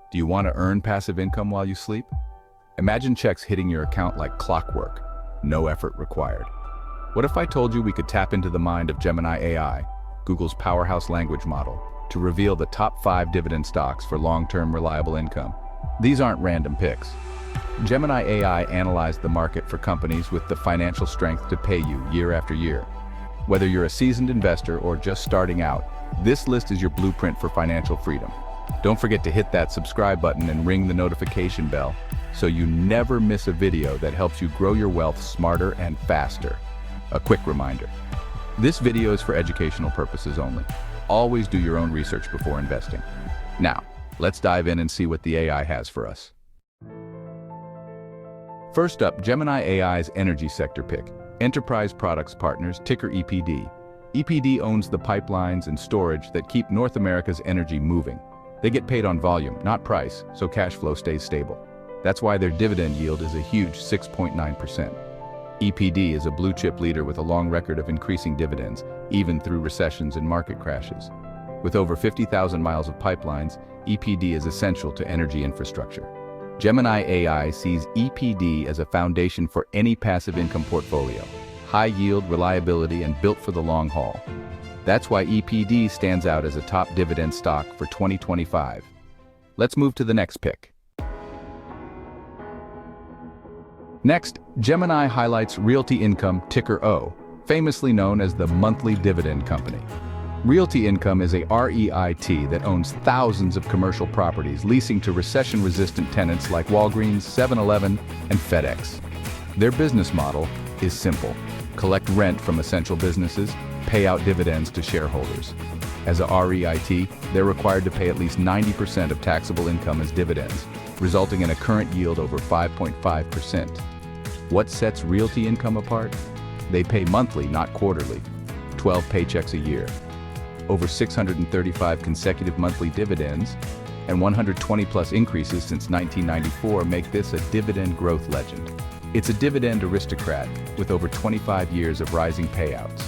Do you want to earn passive income while you sleep? Imagine checks hitting your account like clockwork, no effort required. What if I told you we could tap into the mind of Gemini AI, Google's powerhouse language model, to reveal the top 5 dividend stocks for long-term reliable income? These aren't random picks. Gemini AI analyzed the market for companies with the financial strength to pay you year after year. Whether you're a seasoned investor or just starting out, this list is your blueprint for financial freedom. Don't forget to hit that subscribe button and ring the notification bell so you never miss a video that helps you grow your wealth smarter and faster. A quick reminder, this video is for educational purposes only. Always do your own research before investing. Now, let's dive in and see what the AI has for us. First up, Gemini AI's energy sector pick, Enterprise Products Partners, ticker EPD. EPD owns the pipelines and storage that keep North America's energy moving. They get paid on volume, not price, so cash flow stays stable. That's why their dividend yield is a huge 6.9%. EPD is a blue-chip leader with a long record of increasing dividends, even through recessions and market crashes. With over 50,000 miles of pipelines, EPD is essential to energy infrastructure. Gemini AI sees EPD as a foundation for any passive income portfolio. High yield, reliability, and built for the long haul. That's why EPD stands out as a top dividend stock for 2025. Let's move to the next pick. Next, Gemini highlights Realty Income, ticker O, famously known as the monthly dividend company. Realty Income is a REIT that owns thousands of commercial properties, leasing to recession-resistant tenants like Walgreens, 7-Eleven, and FedEx. Their business model is simple. Collect rent from essential businesses, pay out dividends to shareholders. As a REIT, they're required to pay at least 90% of taxable income as dividends, resulting in a current yield over 5.5%. What sets Realty Income apart? They pay monthly, not quarterly. 12 paychecks a year. Over 635 consecutive monthly dividends, and 120-plus increases since 1994 make this a dividend growth legend. It's a dividend aristocrat with over 25 years of rising payouts.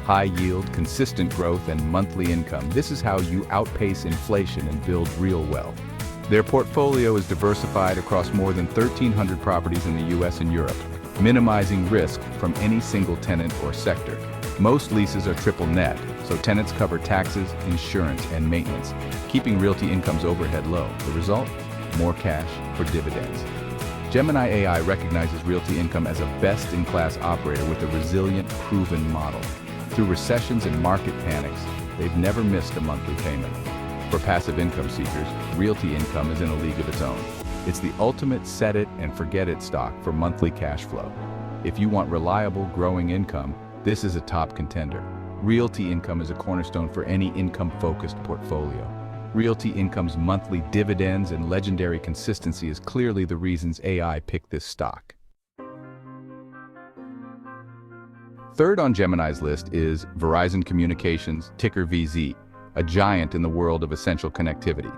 High yield, consistent growth, and monthly income. This is how you outpace inflation and build real wealth. Their portfolio is diversified across more than 1,300 properties in the US and Europe, minimizing risk from any single tenant or sector. Most leases are triple net, so tenants cover taxes, insurance, and maintenance, keeping Realty Income's overhead low. The result? More cash for dividends. Gemini AI recognizes Realty Income as a best-in-class operator with a resilient, proven model. Through recessions and market panics, they've never missed a monthly payment. For passive income seekers, Realty Income is in a league of its own. It's the ultimate set-it-and-forget-it stock for monthly cash flow. If you want reliable, growing income, this is a top contender. Realty Income is a cornerstone for any income-focused portfolio. Realty Income's monthly dividends and legendary consistency is clearly the reasons AI picked this stock. Third on Gemini's list is Verizon Communications, ticker VZ, a giant in the world of essential connectivity.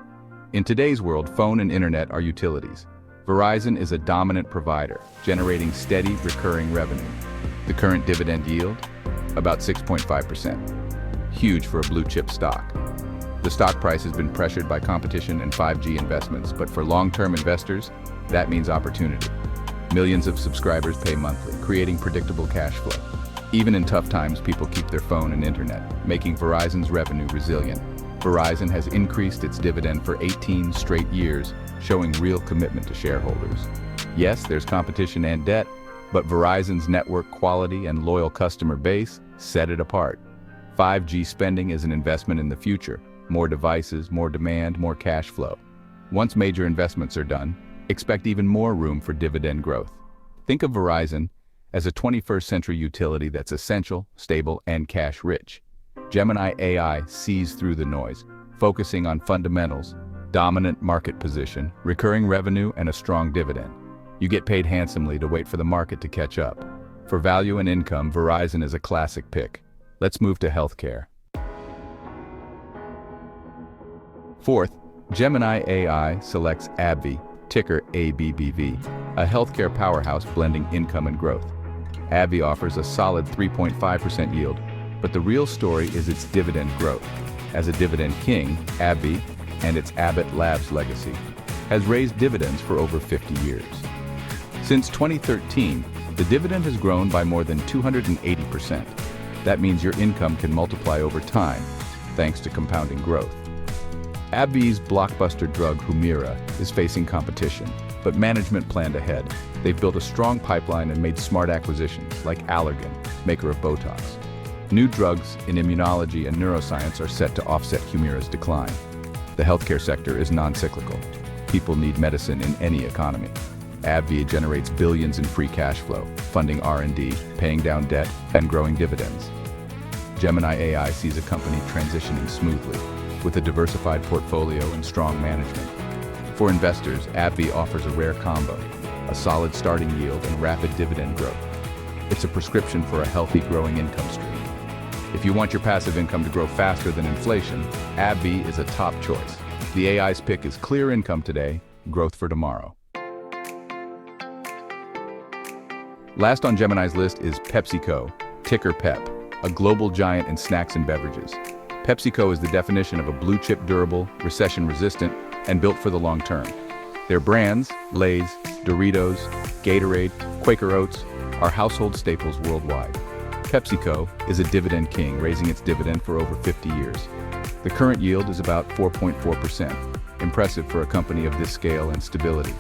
In today's world, phone and internet are utilities. Verizon is a dominant provider, generating steady, recurring revenue. The current dividend yield? About 6.5%. Huge for a blue-chip stock. The stock price has been pressured by competition and 5G investments, but for long-term investors, that means opportunity. Millions of subscribers pay monthly, creating predictable cash flow. Even in tough times, people keep their phone and internet, making Verizon's revenue resilient. Verizon has increased its dividend for 18 straight years, showing real commitment to shareholders. Yes, there's competition and debt, but Verizon's network quality and loyal customer base set it apart. 5G spending is an investment in the future. More devices, more demand, more cash flow. Once major investments are done, expect even more room for dividend growth. Think of Verizon as a 21st century utility that's essential, stable, and cash-rich. Gemini AI sees through the noise, focusing on fundamentals, dominant market position, recurring revenue, and a strong dividend. You get paid handsomely to wait for the market to catch up. For value and income, Verizon is a classic pick. Let's move to healthcare. Fourth, Gemini AI selects AbbVie, ticker ABBV, a healthcare powerhouse blending income and growth. AbbVie offers a solid 3.5% yield, but the real story is its dividend growth. As a dividend king, AbbVie and its Abbott Labs legacy has raised dividends for over 50 years. Since 2013, the dividend has grown by more than 280%. That means your income can multiply over time, thanks to compounding growth. AbbVie's blockbuster drug Humira is facing competition, but management planned ahead. They've built a strong pipeline and made smart acquisitions, like Allergan, maker of Botox. New drugs in immunology and neuroscience are set to offset Humira's decline. The healthcare sector is non-cyclical. People need medicine in any economy. AbbVie generates billions in free cash flow, funding R&D, paying down debt, and growing dividends. Gemini AI sees a company transitioning smoothly, with a diversified portfolio and strong management. For investors, AbbVie offers a rare combo, a solid starting yield and rapid dividend growth. It's a prescription for a healthy, growing income stream. If you want your passive income to grow faster than inflation, AbbVie is a top choice. The AI's pick is clear income today, growth for tomorrow. Last on Gemini's list is PepsiCo, ticker PEP, a global giant in snacks and beverages. PepsiCo is the definition of a blue-chip durable, recession-resistant, and built for the long term. Their brands, Lay's, Doritos, Gatorade, Quaker Oats, are household staples worldwide. PepsiCo is a dividend king, raising its dividend for over 50 years. The current yield is about 4.4%, impressive for a company of this scale and stability.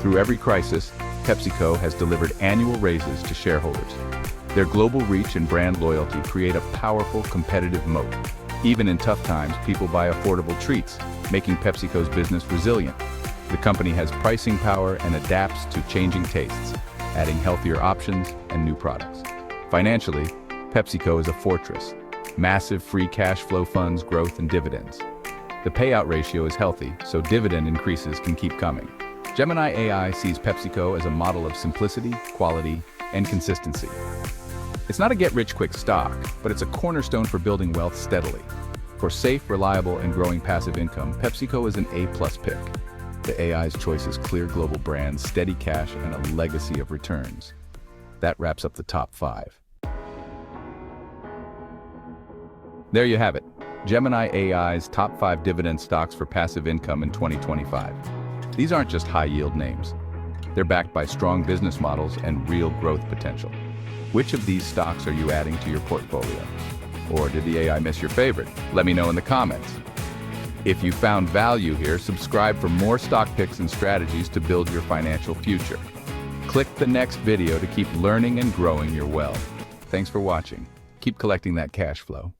Through every crisis, PepsiCo has delivered annual raises to shareholders. Their global reach and brand loyalty create a powerful competitive moat. Even in tough times, people buy affordable treats, making PepsiCo's business resilient. The company has pricing power and adapts to changing tastes, adding healthier options and new products. Financially, PepsiCo is a fortress. Massive free cash flow funds growth and dividends. The payout ratio is healthy, so dividend increases can keep coming. Gemini AI sees PepsiCo as a model of simplicity, quality, and consistency. It's not a get-rich-quick stock, but it's a cornerstone for building wealth steadily. For safe, reliable, and growing passive income, PepsiCo is an A+ pick. The AI's choice is clear global brands, steady cash, and a legacy of returns. That wraps up the top 5. There you have it, Gemini AI's top 5 dividend stocks for passive income in 2025. These aren't just high-yield names. They're backed by strong business models and real growth potential. Which of these stocks are you adding to your portfolio? Or did the AI miss your favorite? Let me know in the comments. If you found value here, subscribe for more stock picks and strategies to build your financial future. Click the next video to keep learning and growing your wealth. Thanks for watching. Keep collecting that cash flow.